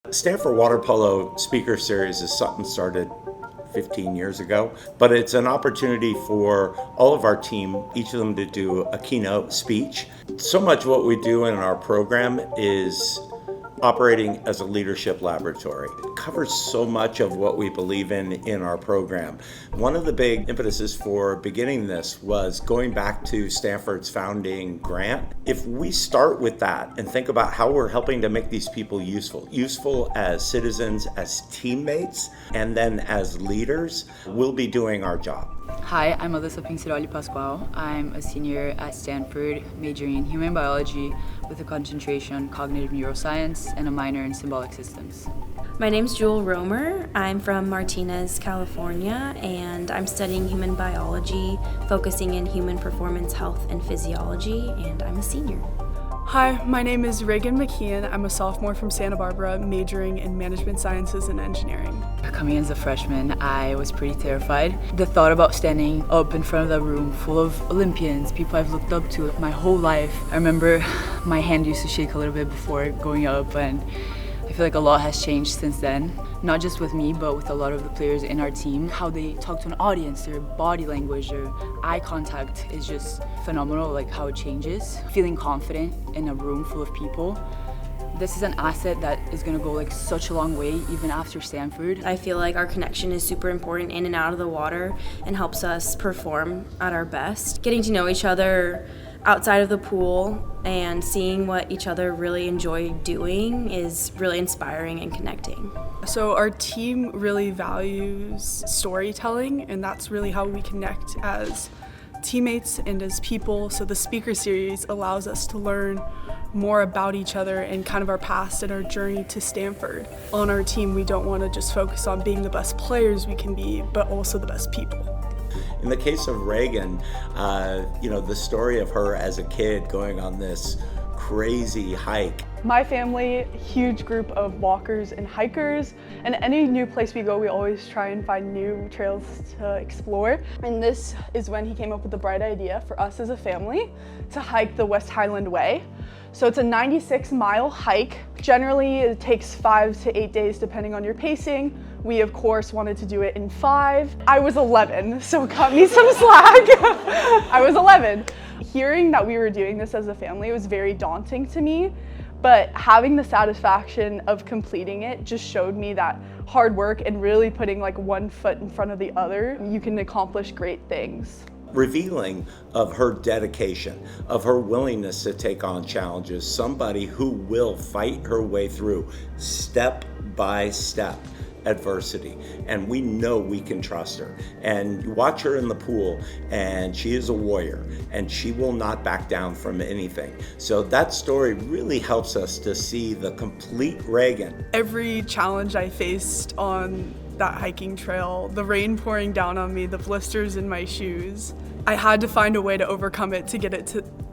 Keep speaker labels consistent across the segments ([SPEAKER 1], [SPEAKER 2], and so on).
[SPEAKER 1] Stanford Water Polo Speaker Series is something started 15 years ago, but it's an opportunity for all of our team, each of them to do a keynote speech. So much what we do in our program is operating as a leadership laboratory. It covers so much of what we believe in our program. One of the big impetuses for beginning this was going back to Stanford's founding grant. If we start with that and think about how we're helping to make these people useful as citizens, as teammates, and then as leaders, we'll be doing our job.
[SPEAKER 2] Hi, I'm Alyssa Pinceroli Pascual. I'm a senior at Stanford, majoring in human biology with a concentration on cognitive neuroscience and a minor in symbolic systems.
[SPEAKER 3] My name's Jewel Romer. I'm from Martinez, California, and I'm studying human biology, focusing in human performance health and physiology, and I'm a senior.
[SPEAKER 4] Hi, my name is Reagan McKeon. I'm a sophomore from Santa Barbara, majoring in management sciences and engineering.
[SPEAKER 2] Coming as a freshman, I was pretty terrified. The thought about standing up in front of that room full of Olympians, people I've looked up to my whole life. I remember my hand used to shake a little bit before going up, and I feel like a lot has changed since then. Not just with me, but with a lot of the players in our team. How they talk to an audience, their body language, their eye contact is just phenomenal, like how it changes. Feeling confident in a room full of people. This is an asset that is gonna go like such a long way even after Stanford.
[SPEAKER 3] I feel like our connection is super important in and out of the water and helps us perform at our best. Getting to know each other outside of the pool and seeing what each other really enjoy doing is really inspiring and connecting.
[SPEAKER 4] So our team really values storytelling, and that's really how we connect as teammates and as people. So the speaker series allows us to learn more about each other and kind of our past and our journey to Stanford. On our team, we don't want to just focus on being the best players we can be, but also the best people.
[SPEAKER 1] In the case of Reagan, the story of her as a kid going on this crazy hike.
[SPEAKER 4] My family, huge group of walkers and hikers, and any new place we go, we always try and find new trails to explore. And this is when he came up with the bright idea for us as a family to hike the West Highland Way. So it's a 96-mile hike. Generally, it takes 5 to 8 days depending on your pacing. We, of course, wanted to do it in 5. I was 11, so cut me some slack. I was 11. Hearing that we were doing this as a family was very daunting to me, but having the satisfaction of completing it just showed me that hard work and really putting like one foot in front of the other, you can accomplish great things.
[SPEAKER 1] Revealing of her dedication, of her willingness to take on challenges, somebody who will fight her way through step by step adversity, and we know we can trust her. And you watch her in the pool, and she is a warrior, and she will not back down from anything. So that story really helps us to see the complete Reagan.
[SPEAKER 4] Every challenge I faced on that hiking trail, the rain pouring down on me, the blisters in my shoes, I had to find a way to overcome it to get it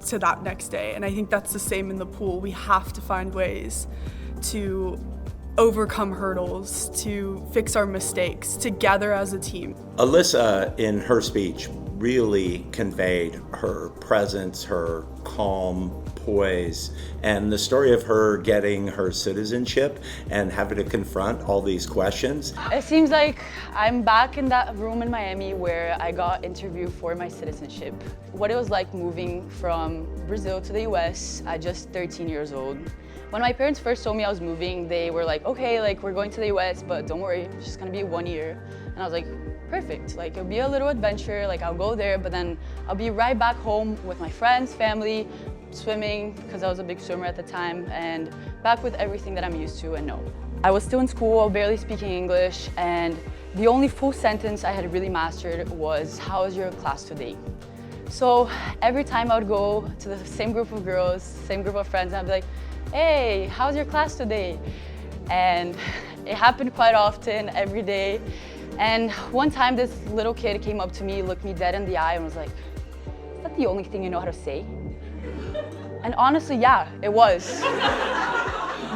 [SPEAKER 4] to that next day. And I think that's the same in the pool. We have to find ways to overcome hurdles, to fix our mistakes together as a team.
[SPEAKER 1] Alyssa, in her speech, really conveyed her presence, her calm poise, and the story of her getting her citizenship and having to confront all these questions.
[SPEAKER 2] It seems like I'm back in that room in Miami where I got interviewed for my citizenship. What it was like moving from Brazil to the US at just 13 years old. When my parents first told me I was moving, they were like, okay, like we're going to the US, but don't worry, it's just gonna be 1 year. And I was like, perfect, like it'll be a little adventure, like I'll go there, but then I'll be right back home with my friends, family, swimming, because I was a big swimmer at the time, and back with everything that I'm used to and know. I was still in school, barely speaking English, and the only full sentence I had really mastered was, how is your class today? So every time I would go to the same group of girls, same group of friends, and I'd be like, hey, how's your class today? And it happened quite often, every day. And one time this little kid came up to me, looked me dead in the eye and was like, is that the only thing you know how to say? And honestly, yeah, it was.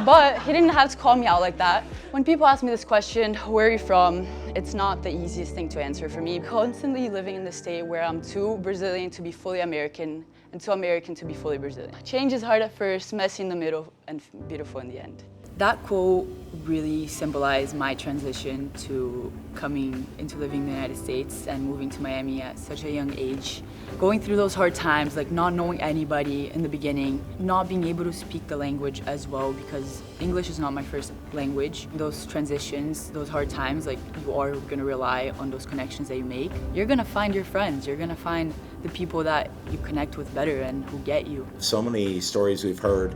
[SPEAKER 2] But he didn't have to call me out like that. When people ask me this question, where are you from? It's not the easiest thing to answer for me. Constantly living in the state where I'm too Brazilian to be fully American and too American to be fully Brazilian. Change is hard at first, messy in the middle, and beautiful in the end. That quote really symbolized my transition to coming into living in the United States and moving to Miami at such a young age. Going through those hard times, like not knowing anybody in the beginning, not being able to speak the language as well because English is not my first language. Those transitions, those hard times, like you are gonna rely on those connections that you make. You're gonna find your friends, you're gonna find the people that you connect with better and who get you.
[SPEAKER 1] So many stories we've heard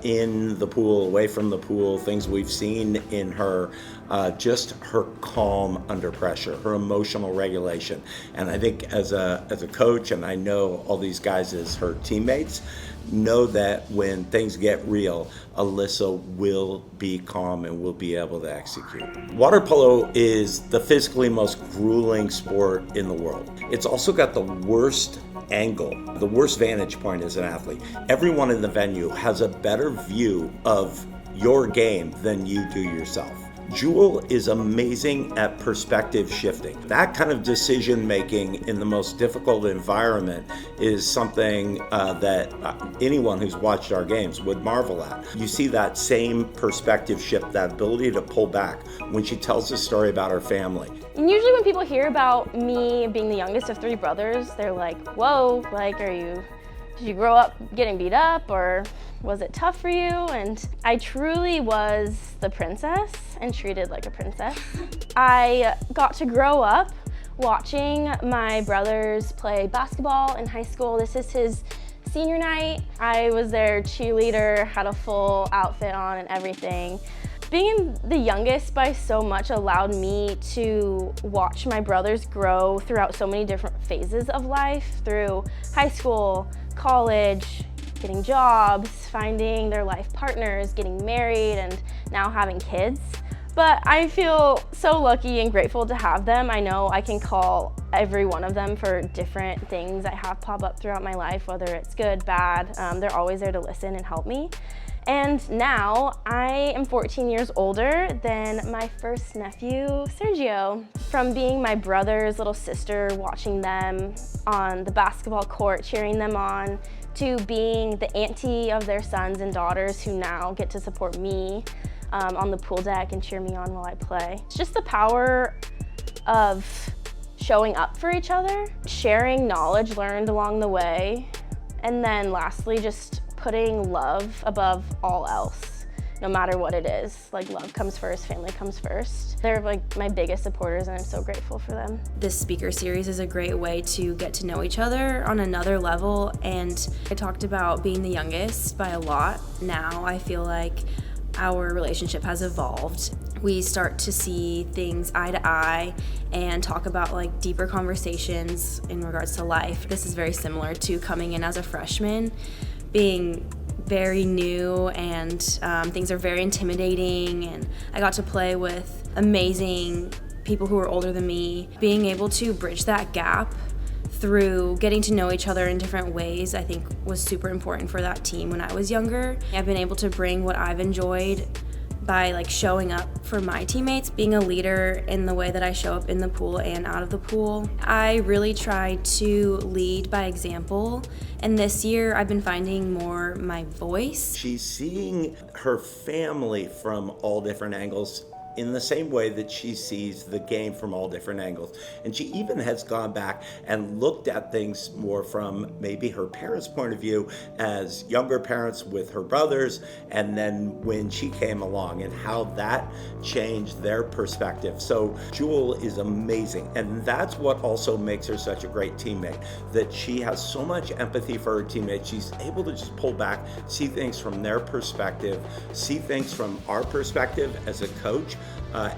[SPEAKER 1] in the pool, away from the pool, things we've seen in her, just her calm under pressure, her emotional regulation. And I think as a coach, and I know all these guys as her teammates, know that when things get real, Alyssa will be calm and will be able to execute. Water polo is the physically most grueling sport in the world. It's also got the worst angle, the worst vantage point as an athlete. Everyone in the venue has a better view of your game than you do yourself. Jewel is amazing at perspective shifting. That kind of decision making in the most difficult environment is something that anyone who's watched our games would marvel at. You see that same perspective shift, that ability to pull back when she tells a story about her family.
[SPEAKER 5] And usually when people hear about me being the youngest of 3 brothers, they're like, whoa, like, did you grow up getting beat up, or was it tough for you? And I truly was the princess and treated like a princess. I got to grow up watching my brothers play basketball in high school. This is his senior night. I was their cheerleader, had a full outfit on and everything. Being the youngest by so much allowed me to watch my brothers grow throughout so many different phases of life, through high school, college, getting jobs, finding their life partners, getting married, and now having kids. But I feel so lucky and grateful to have them. I know I can call every one of them for different things I have pop up throughout my life, whether it's good, bad. They're always there to listen and help me. And now I am 14 years older than my first nephew, Sergio. From being my brother's little sister, watching them on the basketball court, cheering them on, to being the auntie of their sons and daughters who now get to support me on the pool deck and cheer me on while I play. It's just the power of showing up for each other, sharing knowledge learned along the way, and then lastly, just putting love above all else, no matter what it is. Like, love comes first, family comes first. They're like my biggest supporters, and I'm so grateful for them.
[SPEAKER 3] This speaker series is a great way to get to know each other on another level, and I talked about being the youngest by a lot. Now I feel like our relationship has evolved. We start to see things eye to eye and talk about like deeper conversations in regards to life. This is very similar to coming in as a freshman, being very new, and things are very intimidating, and I got to play with amazing people who are older than me. Being able to bridge that gap through getting to know each other in different ways, I think was super important for that team when I was younger. I've been able to bring what I've enjoyed by like showing up for my teammates, being a leader in the way that I show up in the pool and out of the pool. I really try to lead by example, and this year I've been finding more my voice.
[SPEAKER 1] She's seeing her family from all different angles in the same way that she sees the game from all different angles. And she even has gone back and looked at things more from maybe her parents' point of view as younger parents with her brothers, and then when she came along and how that changed their perspective. So Jewel is amazing, and that's what also makes her such a great teammate, that she has so much empathy for her teammates. She's able to just pull back, see things from their perspective, see things from our perspective as a coach,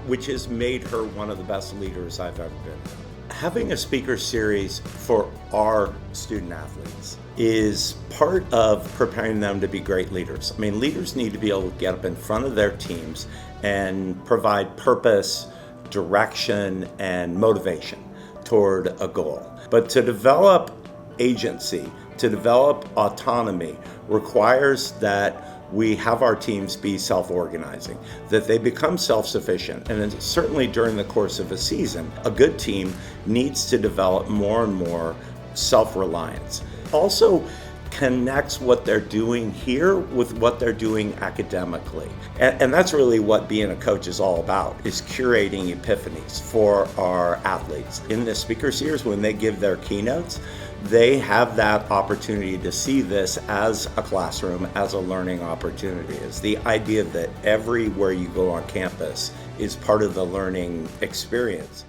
[SPEAKER 1] which has made her one of the best leaders I've ever been. Having a speaker series for our student athletes is part of preparing them to be great leaders. I mean, leaders need to be able to get up in front of their teams and provide purpose, direction, and motivation toward a goal. But to develop agency, to develop autonomy, requires that we have our teams be self-organizing, that they become self-sufficient. And then certainly during the course of a season, a good team needs to develop more and more self-reliance. Also, connects what they're doing here with what they're doing academically. And that's really what being a coach is all about, is curating epiphanies for our athletes. In the speaker series, when they give their keynotes, they have that opportunity to see this as a classroom, as a learning opportunity. It's the idea that everywhere you go on campus is part of the learning experience.